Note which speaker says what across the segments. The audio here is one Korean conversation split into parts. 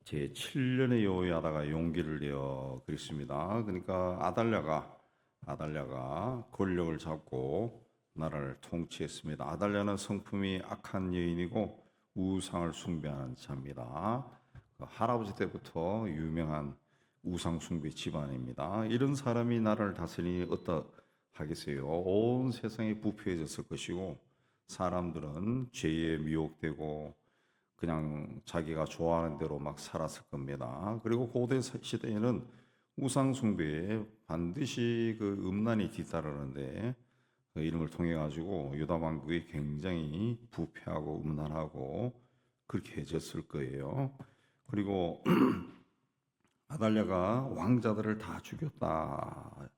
Speaker 1: 제 7년의 여호야다가 용기를 내어 그랬습니다. 그러니까 아달랴가 권력을 잡고 나라를 통치했습니다. 아달랴는 성품이 악한 여인이고 우상을 숭배하는 자입니다. 그 할아버지 때부터 유명한 우상 숭배 집안입니다. 이런 사람이 나라를 다스리니 어떠하겠어요? 온 세상이 부패해졌을 것이고 사람들은 죄에 미혹되고 그냥 자기가 좋아하는 대로 막 살았을 겁니다. 그리고 고대 시대에는 우상 숭배에 반드시 그 음란이 뒤따르는데 이런 걸 통해 가지고 유다 왕국이 굉장히 부패하고 음란하고 그렇게 해졌을 거예요. 그리고 아달랴가 왕자들을 다 죽였다.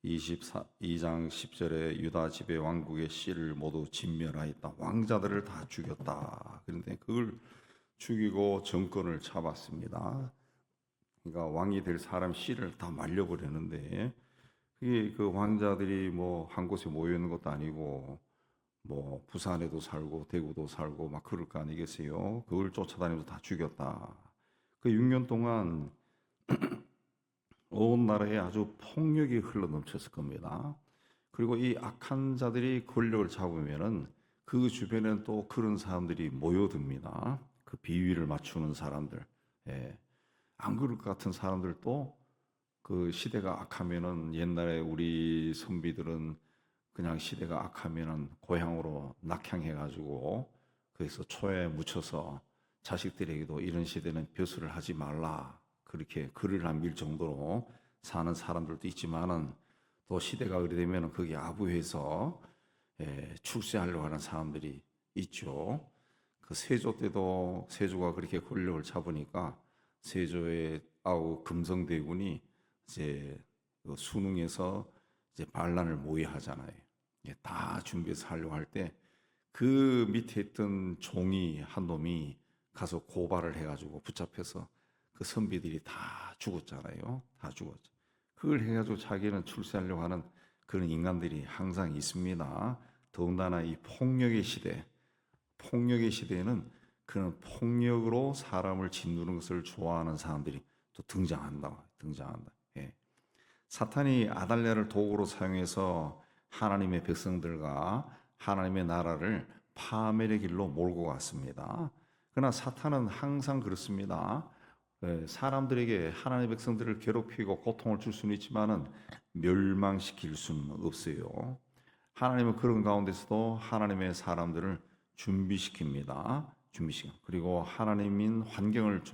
Speaker 1: 22장 10절에 유다 지배 왕국의 씨를 모두 진멸하였다. 왕자들을 다 죽였다. 그런데 그걸 죽이고 정권을 잡았습니다. 그러니까 왕이 될 사람 씨를 다 말려버리는데 그게 그 왕자들이 뭐 한 곳에 모여 있는 것도 아니고 뭐 부산에도 살고 대구도 살고 막 그럴 거 아니겠어요? 그걸 쫓아다니면서 다 죽였다. 그 6년 동안 온 나라에 아주 폭력이 흘러넘쳤을 겁니다. 그리고 이 악한 자들이 권력을 잡으면은 그 주변에는 또 그런 사람들이 모여듭니다. 그 비위를 맞추는 사람들. 예. 안 그럴 것 같은 사람들도 그 시대가 악하면은 옛날에 우리 선비들은 그냥 시대가 악하면은 고향으로 낙향해가지고 그래서 초에 묻혀서 자식들에게도 이런 시대는 벼슬을 하지 말라 그렇게 글을 남길 정도로 사는 사람들도 있지만은 또 시대가 그리 되면은 거기 아부해서 출세하려고 하는 사람들이 있죠. 그 세조 때도 세조가 그렇게 권력을 잡으니까 세조의 아우 금성대군이 이제 그 수능에서 이제 반란을 모의하잖아요. 다 준비해서 하려고 할 때 그 밑에 있던 종이 한 놈이 가서 고발을 해가지고 붙잡혀서 그 선비들이 다 죽었잖아요. 다 죽었죠. 그걸 해가지고 자기는 출세하려고 하는 그런 인간들이 항상 있습니다. 더군다나 이 폭력의 시대에는 그런 폭력으로 사람을 짓누르는 것을 좋아하는 사람들이 또 등장한다. 예. 사탄이 아달랴를 도구로 사용해서 하나님의 백성들과 하나님의 나라를 파멸의 길로 몰고 갔습니다. 그러나 사탄은 항상 그렇습니다. 사람들에게 하나님의 백성들을 괴롭히고 고통을 줄 수는 있지만은 멸망시킬 수는 없어요. 하나님은 그런 가운데서도 하나님의 사람들을 준비시킵니다. 그리고 하나님인 환경을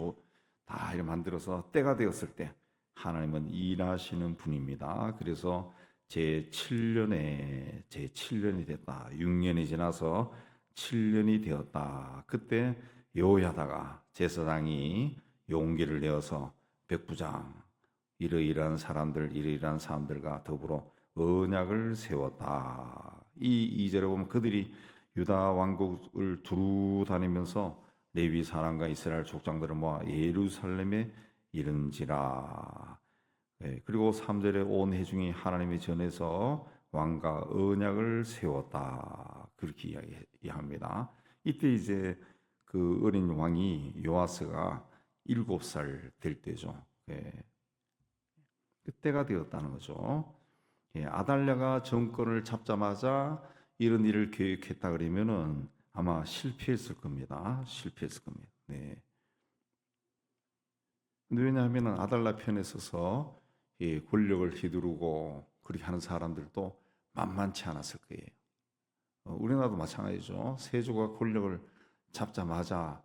Speaker 1: 다 이렇게 만들어서 때가 되었을 때 하나님은 일하시는 분입니다. 그래서 제7년이 됐다. 6년이 지나서 7년이 되었다. 그때 여호야다가 제사장이 용기를 내어서 백부장 이러이러한 사람들과 더불어 언약을 세웠다. 이 2절에 보면 그들이 유다 왕국을 두루 다니면서 레위 사람과 이스라엘 족장들을 모아 예루살렘에 이른지라. 그리고 3절에 온 회중이 하나님의 전에서 왕과 언약을 세웠다. 그렇게 이야기합니다. 이때 이제 그 어린 왕이 요아스가 7살 될 때죠. 그때가 되었다는 거죠. 아달랴가 정권을 잡자마자 이런 일을 계획했다 그러면은 아마 실패했을 겁니다. 네. 근데 왜냐하면 아달랴 편에 서서 권력을 휘두르고 그렇게 하는 사람들도 만만치 않았을 거예요. 우리나라도 마찬가지죠. 세조가 권력을 잡자마자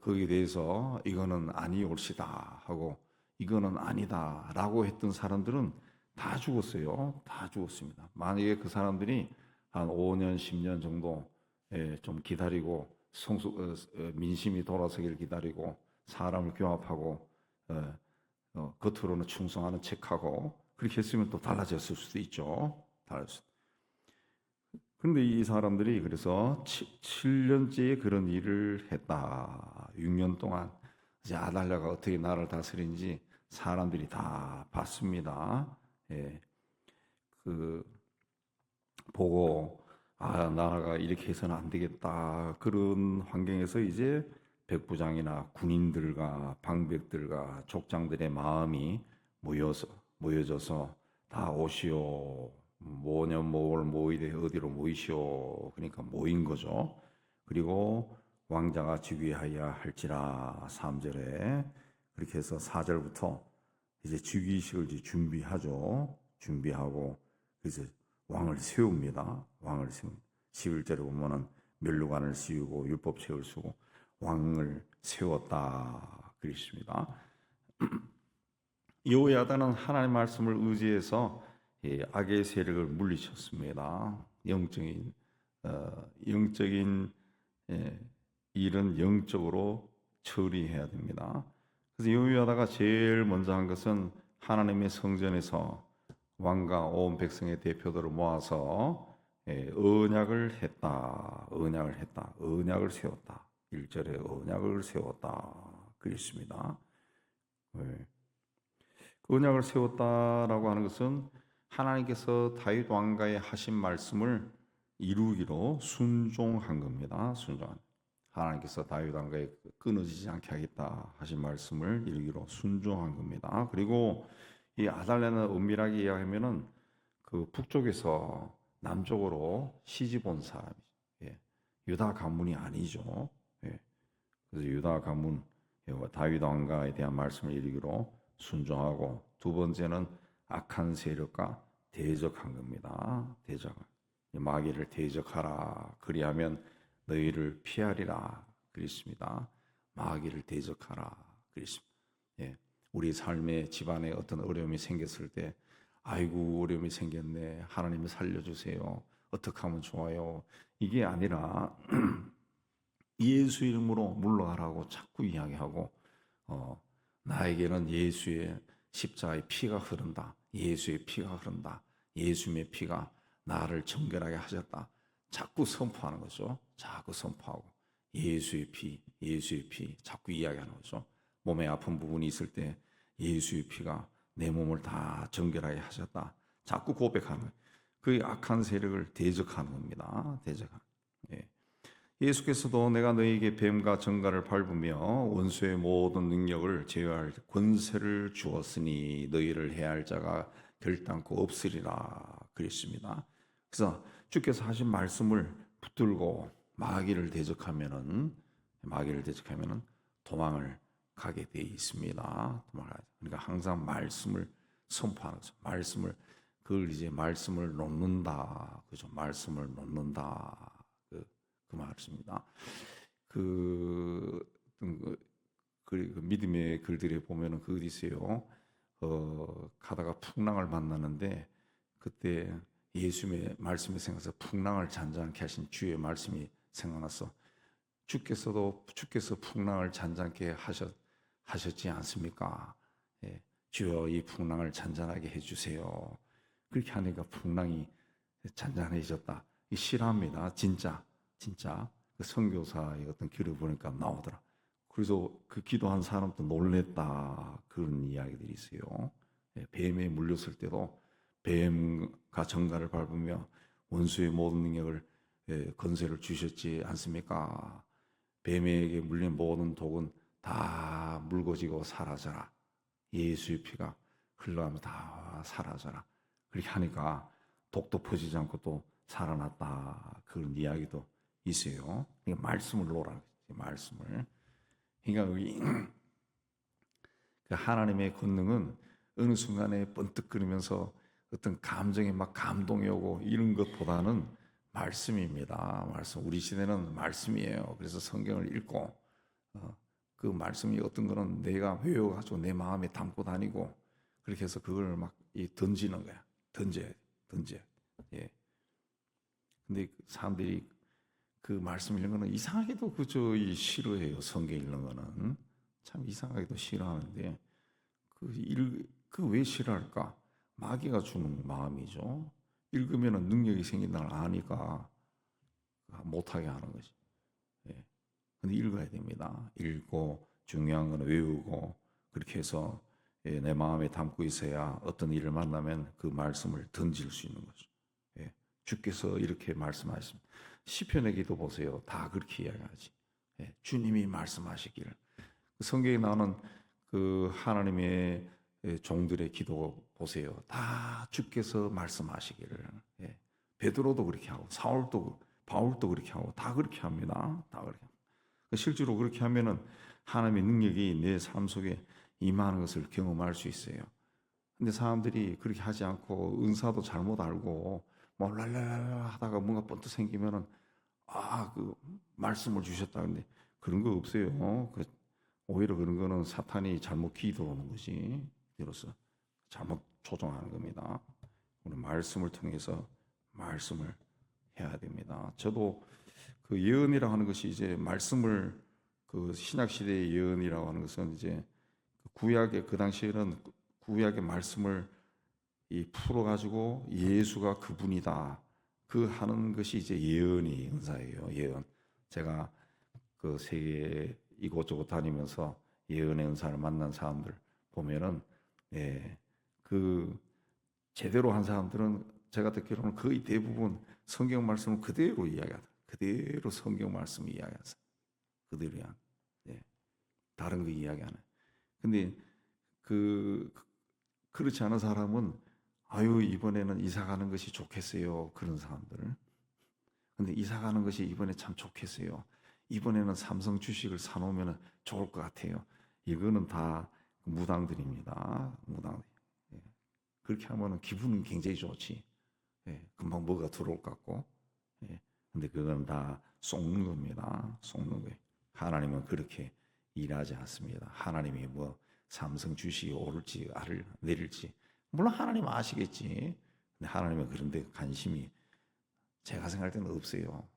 Speaker 1: 거기에 대해서 이거는 아니올시다 하고 이거는 아니다라고 했던 사람들은 다 죽었어요. 다 죽었습니다. 만약에 그 사람들이 한 5년, 10년 정도 좀 기다리고 민심이 돌아서기를 기다리고 사람을 규합하고 겉으로는 충성하는 척하고 그렇게 했으면 또 달라졌을 수도 있죠. 그런데 이 사람들이 그래서 7년째에 그런 일을 했다. 6년 동안 이제 아달랴가 어떻게 나라를 다스리는지 사람들이 다 봤습니다. 그 보고 나라가 이렇게 해서는 안 되겠다. 그런 환경에서 이제 백부장이나 군인들과 방백들과 족장들의 마음이 모여져서 다 오시오. 뭐냐 뭐를 모이되 어디로 모이시오. 그러니까 모인 거죠. 그리고 왕자가 즉위하여야 할지라 3절에 그렇게 해서 4절부터 이제 즉위식을 이제 준비하죠. 준비하고 이제 왕을 세웁니다. 왕을 세웁니다. 11절에 보면은 멸류관을 씌우고 율법책을 쓰고 왕을 세웠다 그랬습니다. 여호야다는 하나님의 말씀을 의지해서 악의 세력을 물리쳤습니다. 영적인 일은 영적으로 처리해야 됩니다. 그래서 여호야다가 제일 먼저 한 것은 하나님의 성전에서 왕과 온 백성의 대표들을 모아서 언약을 세웠다. 1절에 언약을 세웠다 그랬습니다. 그 언약을 세웠다라고 하는 것은 하나님께서 다윗 왕가에 하신 말씀을 이루기로 순종한 겁니다. 하나님께서 다윗 왕가에 끊어지지 않게 하겠다 하신 말씀을 이루기로 순종한 겁니다. 그리고 이 아달랴는 엄밀하게 이야기하면은 그 북쪽에서 남쪽으로 시집 온 사람이죠. 유다 가문이 아니죠. 그래서 유다 가문 다윗 왕가에 대한 말씀을 이루기로 순종하고, 두 번째는 악한 세력과 대적한 겁니다. 마귀를 대적하라. 그리하면 너희를 피하리라 그랬습니다. 마귀를 대적하라 그랬습니다. 우리 삶의 집안에 어떤 어려움이 생겼을 때 아이고 어려움이 생겼네. 하나님이 살려주세요. 어떻게 하면 좋아요. 이게 아니라 예수 이름으로 물러가라고 자꾸 이야기하고 나에게는 예수의 십자가의 피가 흐른다. 예수의 피가 흐른다. 예수님의 피가 나를 정결하게 하셨다. 자꾸 선포하는 거죠. 자꾸 선포하고 예수의 피 자꾸 이야기하는 거죠. 몸에 아픈 부분이 있을 때 예수의 피가 내 몸을 다 정결하게 하셨다. 자꾸 고백하는 거예요. 그 악한 세력을 대적하는 겁니다. 예수께서도 내가 너희에게 뱀과 정갈을 밟으며 원수의 모든 능력을 제어할 권세를 주었으니 너희를 해할 자가 결단코 없으리라 그랬습니다. 그래서 주께서 하신 말씀을 붙들고 마귀를 대적하면은 도망을 가게 돼 있습니다. 그러니까 항상 말씀을 선포하는 거죠. 말씀을 놓는다. 그죠? 말씀을 놓는다. 그 말씀입니다. 그 믿음의 글들에 보면은 그 어디 있어요? 가다가 풍랑을 만나는데 그때 예수님의 말씀이 생각나서 풍랑을 잔잔케 하신 주의 말씀이 생각나서 주께서 풍랑을 잔잔케 하셨지 않습니까? 주여 이 풍랑을 잔잔하게 해주세요. 그렇게 하니까 풍랑이 잔잔해졌다. 이 실화입니다. 진짜 그 선교사의 어떤 글을 보니까 나오더라. 그래서 그 기도한 사람도 놀랬다. 그런 이야기들이 있어요. 뱀에 물렸을 때도 뱀과 정갈을 밟으며 원수의 모든 능력을 권세를 주셨지 않습니까? 뱀에게 물린 모든 독은 다 묽어지고 사라져라. 예수의 피가 흘러가면 다 사라져라. 그렇게 하니까 독도 퍼지지 않고 또 살아났다. 그런 이야기도 있어요. 그러니까 말씀을 놓으라. 말씀을. 그러니까 하나님의 권능은 어느 순간에 번뜩거리면서 어떤 감정에 막 감동이 오고 이런 것보다는 말씀입니다. 말씀. 우리 시대는 말씀이에요. 그래서 성경을 읽고 그 말씀이 어떤 거는 내가 외워가지고 내 마음에 담고 다니고 그렇게 해서 그걸 막 던지는 거야. 던져. 예. 근데 사람들이 그 말씀 읽는 거는 이상하게도 싫어해요. 성경 읽는 거는 참 이상하게도 싫어하는데 그 왜 싫어할까? 마귀가 주는 마음이죠. 읽으면 능력이 생긴다는 걸 아니까 못하게 하는 거지. 근데 읽어야 됩니다. 읽고 중요한 건 외우고 그렇게 해서 내 마음에 담고 있어야 어떤 일을 만나면 그 말씀을 던질 수 있는 거죠. 주께서 이렇게 말씀하셨습니다. 시편의 기도 보세요. 다 그렇게 이야기하지. 주님이 말씀하시기를. 성경에 나오는 그 하나님의 종들의 기도 보세요. 다 주께서 말씀하시기를. 베드로도 그렇게 하고 사울도 바울도 그렇게 하고 다 그렇게 합니다. 다 그렇게. 실제로 그렇게 하면은 하나님의 능력이 내 삶 속에 임하는 것을 경험할 수 있어요. 근데 사람들이 그렇게 하지 않고 은사도 잘못 알고 뭐 랄랄랄라 하다가 뭔가 번뜩 생기면은 그 말씀을 주셨다. 근데 그런 거 없어요. 오히려 그런 거는 사탄이 잘못 기도하는 거지. 이로써 잘못 조종하는 겁니다. 우리 말씀을 통해서 말씀을 해야 됩니다. 저도 그 예언이라고 하는 것이 이제 말씀을 그 신약 시대의 예언이라고 하는 것은 이제 구약의 그 당시에는 구약의 말씀을 풀어 가지고 예수가 그분이다. 그 하는 것이 이제 예언이 은사예요. 예언. 제가 그 세계 이곳저곳 다니면서 예언의 은사를 만난 사람들 보면은 그 제대로 한 사람들은 제가 듣기로는 거의 대부분 성경 말씀을 그대로 이야기하다. 그대로 성경 말씀을 이야기하세요. 그대로야. 다른 거 이야기 안 해. 근데 그렇지 않은 사람은 이번에는 이사 가는 것이 좋겠어요. 그런 사람들. 근데 이사 가는 것이 이번에 참 좋겠어요. 이번에는 삼성 주식을 사놓으면 좋을 것 같아요. 이거는 다 무당들입니다. 무당. 그렇게 하면은 기분은 굉장히 좋지. 금방 뭐가 들어올 것 같고. 근데 그건 다 속는 겁니다. 속는 거예요. 하나님은 그렇게 일하지 않습니다. 하나님이 뭐 삼성 주식이 오를지 내릴지 물론 하나님 아시겠지. 근데 하나님은 그런 데 관심이 제가 생각할 때는 없어요.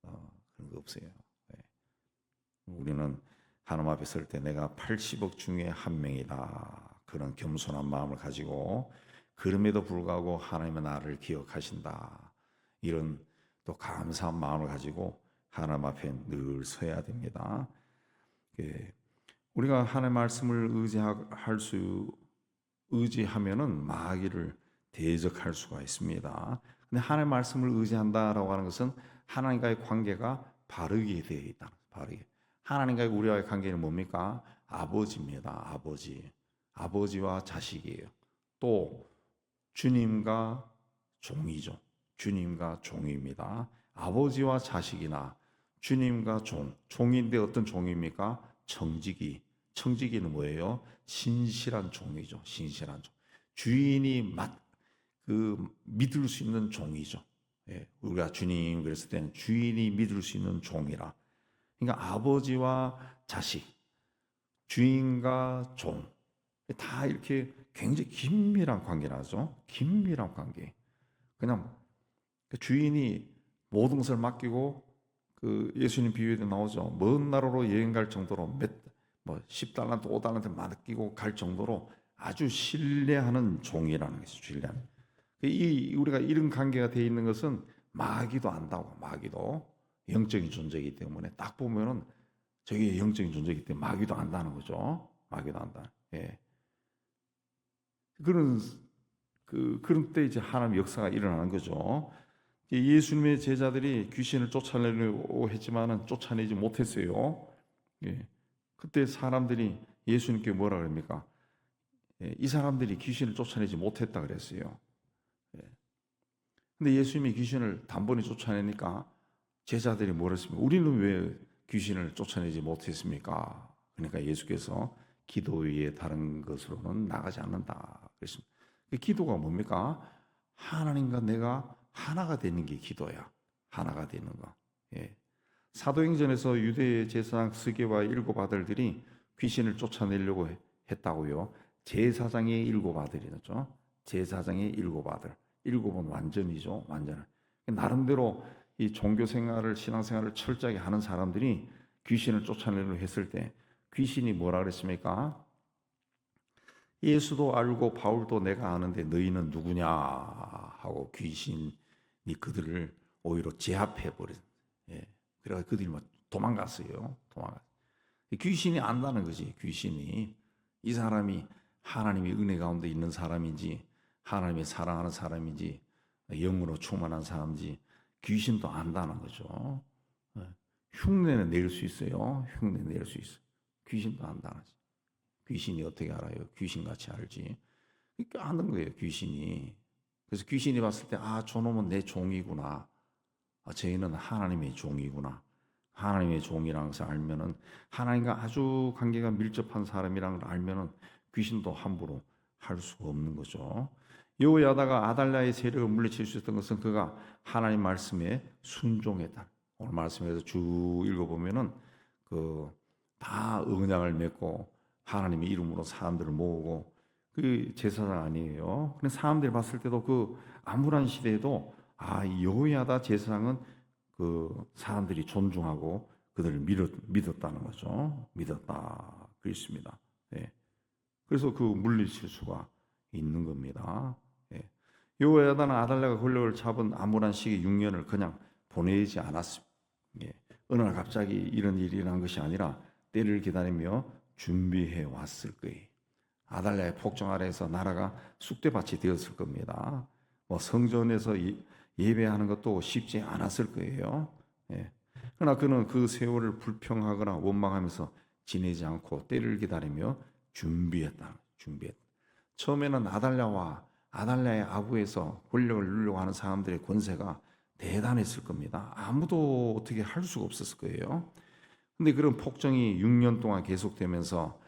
Speaker 1: 그런 거 없어요. 우리는 하나님 앞에 설 때 내가 80억 중에 한 명이다. 그런 겸손한 마음을 가지고 그럼에도 불구하고 하나님은 나를 기억하신다. 이런 또 감사한 마음을 가지고 하나님 앞에 늘 서야 됩니다. 우리가 하나님의 말씀을 의지하면은 마귀를 대적할 수가 있습니다. 근데 하나님의 말씀을 의지한다라고 하는 것은 하나님과의 관계가 바르게 되어 있다. 바르게. 하나님과의 우리와의 관계는 뭡니까? 아버지입니다. 아버지. 아버지와 자식이에요. 또 주님과 종이죠. 주님과 종입니다. 아버지와 자식이나 주님과 종인데 어떤 종입니까? 청지기는 뭐예요? 신실한 종이죠. 신실한 종. 주인이 믿을 수 있는 종이죠. 우리가 주님 그랬을 때는 주인이 믿을 수 있는 종이라. 그러니까 아버지와 자식, 주인과 종, 다 이렇게 굉장히 긴밀한 관계라죠. 긴밀한 관계. 그냥 주인이 모든 것을 맡기고 그 예수님 비유에도 나오죠. 먼 나라로 여행 갈 정도로 10달란트, 5달란트 맡기고 갈 정도로 아주 신뢰하는 종이라는 것이죠. 신뢰하는. 우리가 이런 관계가 되어 있는 것은 마귀도 안다고. 마귀도 영적인 존재이기 때문에 딱 보면은 저게 영적인 존재이기 때문에 마귀도 안다는 거죠. 마귀도 안다. 그런 때 이제 하나님의 역사가 일어나는 거죠. 예수님의 제자들이 귀신을 쫓아내려고 했지만은 쫓아내지 못했어요. 그때 사람들이 예수님께 뭐라 그럽니까? 이 사람들이 귀신을 쫓아내지 못했다 그랬어요. 근데 예수님이 귀신을 단번에 쫓아내니까 제자들이 뭐라 했습니까? 우리는 왜 귀신을 쫓아내지 못했습니까? 그러니까 예수께서 기도 위에 다른 것으로는 나가지 않는다 그랬습니다. 기도가 뭡니까? 하나님과 내가 하나가 되는 게 기도야. 하나가 되는 거. 사도행전에서 유대 제사장 스게와 7 아들들이 귀신을 쫓아내려고 했다고요. 제사장의 7 아들이죠. 제사장의 7 아들. 7은 완전이죠. 완전. 나름대로 이 종교 생활을 신앙생활을 철저하게 하는 사람들이 귀신을 쫓아내려고 했을 때 귀신이 뭐라 그랬습니까? 예수도 알고 바울도 내가 아는데 너희는 누구냐 하고 귀신이 그들을 오히려 제압해 버린. 그래서 그들이 막 도망갔어요. 귀신이 안다는 거지. 귀신이 이 사람이 하나님의 은혜 가운데 있는 사람인지 하나님의 사랑하는 사람인지 영으로 충만한 사람인지 귀신도 안다는 거죠. 흉내는 낼 수 있어요. 흉내 낼 수 있어. 귀신도 안 당하지. 귀신이 어떻게 알아요? 귀신같이 알지. 그러니까 아는 거예요, 귀신이. 그래서 귀신이 봤을 때, 아, 저놈은 내 종이구나. 아, 쟤는 하나님의 종이구나. 하나님의 종이라는 것을 알면은, 하나님과 아주 관계가 밀접한 사람이라는 걸 알면은 귀신도 함부로 할 수가 없는 거죠. 여호야다가 아달랴의 세력을 물리칠 수 있었던 것은 그가 하나님 말씀에 순종했다. 오늘 말씀에서 쭉 읽어보면은 다 언약을 맺고 하나님의 이름으로 사람들을 모으고 그 제사장 아니에요. 근데 사람들이 봤을 때도 그 암울한 시대에도 이 여호야다 제사장은 그 사람들이 존중하고 그들을 믿었다는 거죠. 믿었다. 그렇습니다. 예. 그래서 그 물리칠 수가 있는 겁니다. 예. 여호야다는 아달랴가 권력을 잡은 암울한 시기 6년을 그냥 보내지 않았습니다. 예. 어느 날 갑자기 이런 일이 일어난 것이 아니라 때를 기다리며 준비해 왔을 거예요. 아달랴의 폭정 아래에서 나라가 쑥대밭이 되었을 겁니다. 뭐 성전에서 예배하는 것도 쉽지 않았을 거예요. 예. 그러나 그는 그 세월을 불평하거나 원망하면서 지내지 않고 때를 기다리며 준비했다. 처음에는 아달랴와 아달랴의 아부에서 권력을 누리려고 하는 사람들의 권세가 대단했을 겁니다. 아무도 어떻게 할 수가 없었을 거예요. 근데 그런 폭정이 6년 동안 계속되면서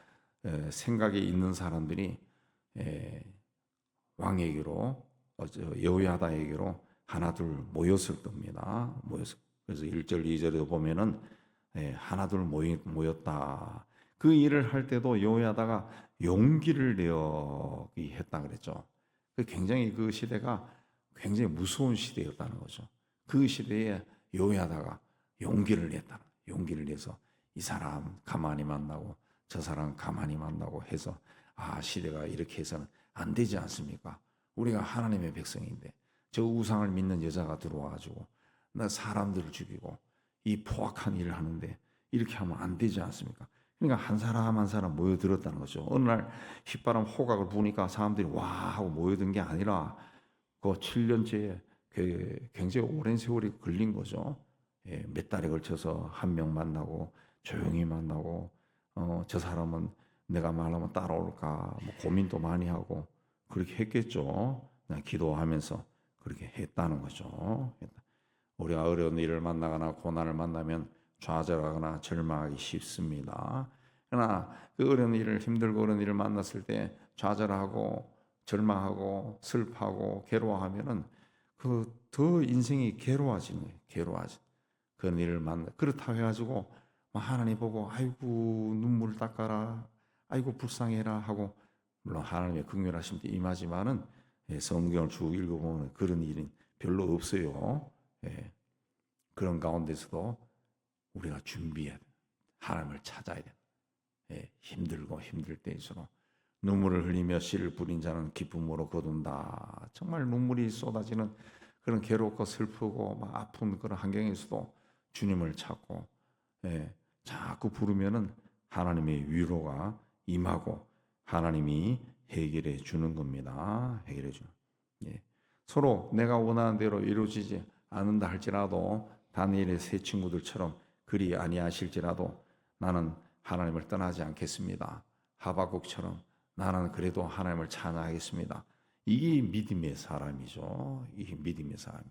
Speaker 1: 생각이 있는 사람들이 왕에게로 여호야다에게로 하나둘 모였을 겁니다. 그래서 1절 2절에도 보면은 하나둘 모였다. 그 일을 할 때도 여호야다가 용기를 내어기 했다 그랬죠. 굉장히 그 시대가 굉장히 무서운 시대였다는 거죠. 그 시대에 여호야다가 용기를 냈다. 용기를 내서 이 사람 가만히 만나고 저 사람 가만히 만나고 해서 시대가 이렇게 해서는 안 되지 않습니까? 우리가 하나님의 백성인데 저 우상을 믿는 여자가 들어와가지고 나 사람들을 죽이고 이 포악한 일을 하는데 이렇게 하면 안 되지 않습니까? 그러니까 한 사람 한 사람 모여들었다는 거죠. 어느 날 휘바람 호각을 부니까 사람들이 와 하고 모여든 게 아니라 그 7년째 굉장히 오랜 세월이 걸린 거죠. 몇 달에 걸쳐서 한 명 만나고 조용히 만나고 저 사람은 내가 말하면 따라올까 뭐 고민도 많이 하고 그렇게 했겠죠. 그냥 기도하면서 그렇게 했다는 거죠. 우리가 어려운 일을 만나거나 고난을 만나면 좌절하거나 절망하기 쉽습니다. 그러나 그 어려운 일을 힘들고 어려운 일을 만났을 때 좌절하고 절망하고 슬퍼하고 괴로워하면은 더 인생이 괴로워지는 거예요. 괴로워지. 그런 일을 그렇다고 해가지고 하나님 보고 아이고 눈물을 닦아라, 아이고 불쌍해라 하고 물론 하나님의 긍휼하심도 임하지만은 성경을 쭉 읽어보면 그런 일은 별로 없어요. 그런 가운데서도 우리가 준비해야 돼. 하나님을 찾아야 돼. 힘들고 힘들 때일수록 눈물을 흘리며 씨를 뿌린 자는 기쁨으로 거둔다. 정말 눈물이 쏟아지는 그런 괴롭고 슬프고 막 아픈 그런 환경에서도 주님을 찾고 자꾸 부르면은 하나님의 위로가 임하고 하나님이 해결해 주는 겁니다. 해결해 주는. 서로 내가 원하는 대로 이루어지지 않는다 할지라도 다니엘의 세 친구들처럼 그리 아니하실지라도 나는 하나님을 떠나지 않겠습니다. 하박국처럼 나는 그래도 하나님을 찬양하겠습니다. 이게 믿음의 사람이죠. 이게 믿음의 사람.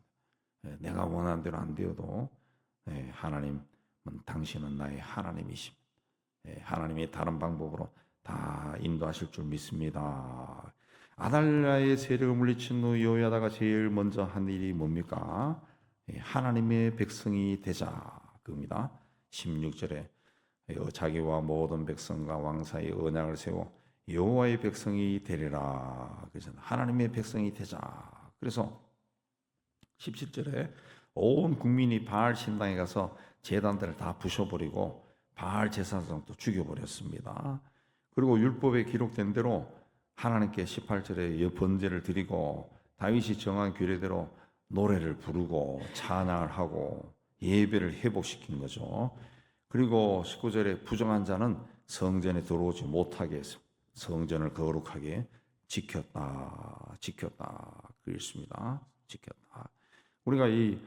Speaker 1: 내가 원하는 대로 안 되어도 하나님은 당신은 나의 하나님이심. 하나님이 다른 방법으로 다 인도하실 줄 믿습니다. 아달랴의 세력을 물리친 후 여호야다가 제일 먼저 한 일이 뭡니까? 하나님의 백성이 되자 그겁니다. 16절에 자기와 모든 백성과 왕 사이 언약을 세워 여호와의 백성이 되리라. 그래서 하나님의 백성이 되자. 그래서 17절에 온 국민이 바알 신당에 가서 제단들을 다 부셔버리고 바알 제사장도 죽여버렸습니다. 그리고 율법에 기록된 대로 하나님께 18절에 번제를 드리고 다윗이 정한 규례대로 노래를 부르고 찬양을 하고 예배를 회복시킨 거죠. 그리고 19절에 부정한 자는 성전에 들어오지 못하게 했습니다. 성전을 거룩하게 지켰다. 그랬습니다. 지켰다. 우리가 이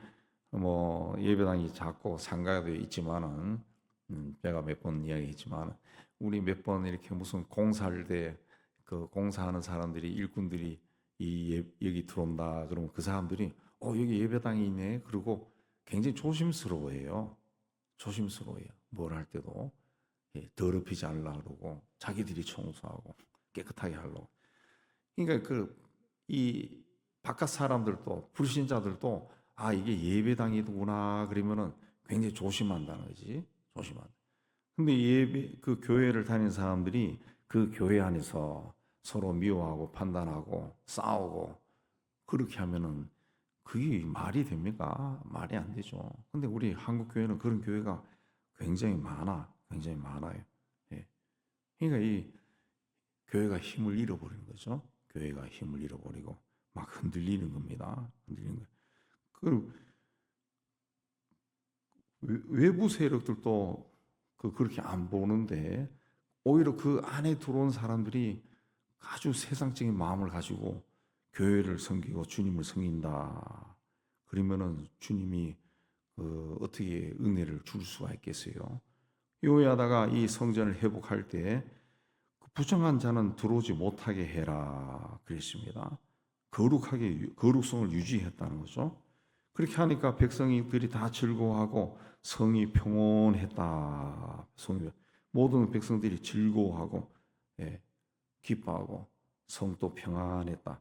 Speaker 1: 뭐 예배당이 작고 상가가 되어 있지만은 제가 몇 번 이야기했지만 우리 몇 번 이렇게 무슨 공사할 때 그 공사하는 사람들이 일꾼들이 여기 들어온다 그러면 그 사람들이 여기 예배당이 있네 그리고 굉장히 조심스러워해요. 조심스러워해요. 뭘 할 때도 더럽히지 않으려 그러고 자기들이 청소하고 깨끗하게 하려고. 그러니까 이 바깥 사람들도 불신자들도 이게 예배당이구나 그러면은 굉장히 조심한다는 거지. 조심한다. 근데 그 교회를 다니는 사람들이 그 교회 안에서 서로 미워하고 판단하고 싸우고 그렇게 하면은 그게 말이 됩니까? 말이 안 되죠. 근데 우리 한국 교회는 그런 교회가 굉장히 많아. 굉장히 많아요. 예. 그러니까 이 교회가 힘을 잃어버리는 거죠. 교회가 힘을 잃어버리고 막 흔들리는 겁니다. 흔들리는 거. 그 외부 세력들도 그렇게 안 보는데 오히려 그 안에 들어온 사람들이 아주 세상적인 마음을 가지고 교회를 섬기고 주님을 섬긴다. 그러면은 주님이 어떻게 은혜를 줄 수가 있겠어요? 요하다가 이 성전을 회복할 때 부정한 자는 들어오지 못하게 해라 그랬습니다. 거룩성을 유지했다는 거죠. 그렇게 하니까 백성들이 다 즐거워하고 성이 평온했다. 모든 백성들이 즐거워하고 기뻐하고 성도 평안했다.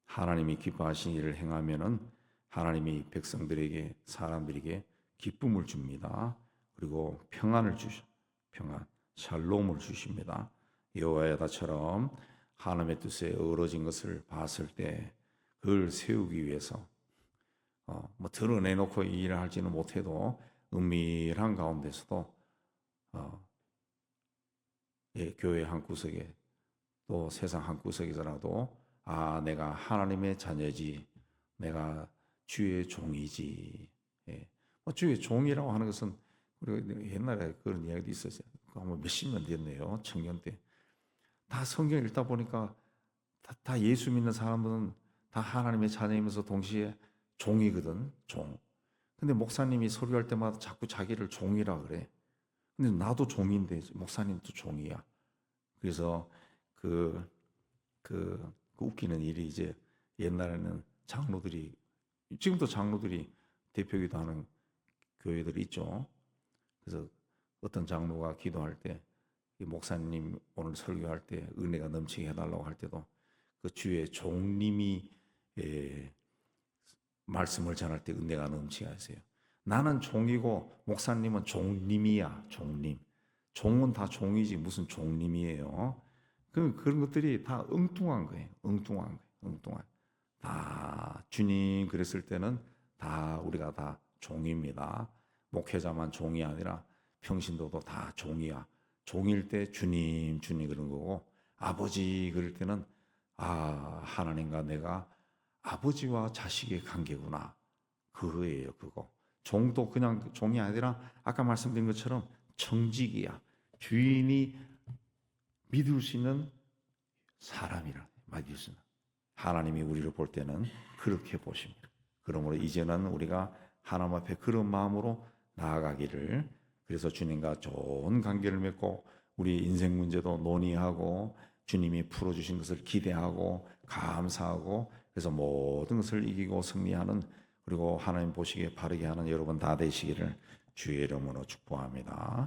Speaker 1: 하나님이 기뻐하신 일을 행하면은 하나님이 백성들에게 사람들에게 기쁨을 줍니다. 그리고 평안을 주셔. 평안, 샬롬을 주십니다. 여호야다처럼 하나님의 뜻에 어우러진 것을 봤을 때 그걸 세우기 위해서 뭐 드러내놓고 일을 할지는 못해도 은밀한 가운데서도 교회 한 구석에 또 세상 한 구석에서라도 내가 하나님의 자녀지, 내가 주의 종이지. 뭐 주의 종이라고 하는 것은 우리 옛날에 그런 이야기도 있었어요. 아마 몇십 년 됐네요. 청년 때. 다 성경 읽다 보니까 다 예수 믿는 사람들은 다 하나님의 자녀이면서 동시에 종이거든. 종. 근데 목사님이 설교할 때마다 자꾸 자기를 종이라 그래. 근데 나도 종인데 목사님도 종이야. 그래서 그 웃기는 일이 이제 옛날에는 장로들이 지금도 장로들이 대표기도 하는 교회들이 있죠. 그래서 어떤 장로가 기도할 때 목사님 오늘 설교할 때 은혜가 넘치게 해달라고 할 때도 그 주의 종님이 말씀을 전할 때 은혜가 넘치게 하세요. 나는 종이고 목사님은 종님이야. 종님. 종은 다 종이지 무슨 종님이에요. 그런 것들이 다 엉뚱한 거예요. 엉뚱한 거예요. 다 주님 그랬을 때는 다 우리가 다 종입니다. 목회자만 종이 아니라 평신도도 다 종이야. 종일 때 주님 그런 거고 아버지 그럴 때는 하나님과 내가 아버지와 자식의 관계구나. 그거예요. 그거. 종도 그냥 종이 아니라 아까 말씀드린 것처럼 청직이야. 주인이 믿을 수 있는 사람이라 믿을 수 있는. 하나님이 우리를 볼 때는 그렇게 보십니다. 그러므로 이제는 우리가 하나님 앞에 그런 마음으로 나아가기를, 그래서 주님과 좋은 관계를 맺고 우리 인생 문제도 논의하고 주님이 풀어주신 것을 기대하고 감사하고 그래서 모든 것을 이기고 승리하는, 그리고 하나님 보시기에 바르게 하는 여러분 다 되시기를 주의 이름으로 축복합니다.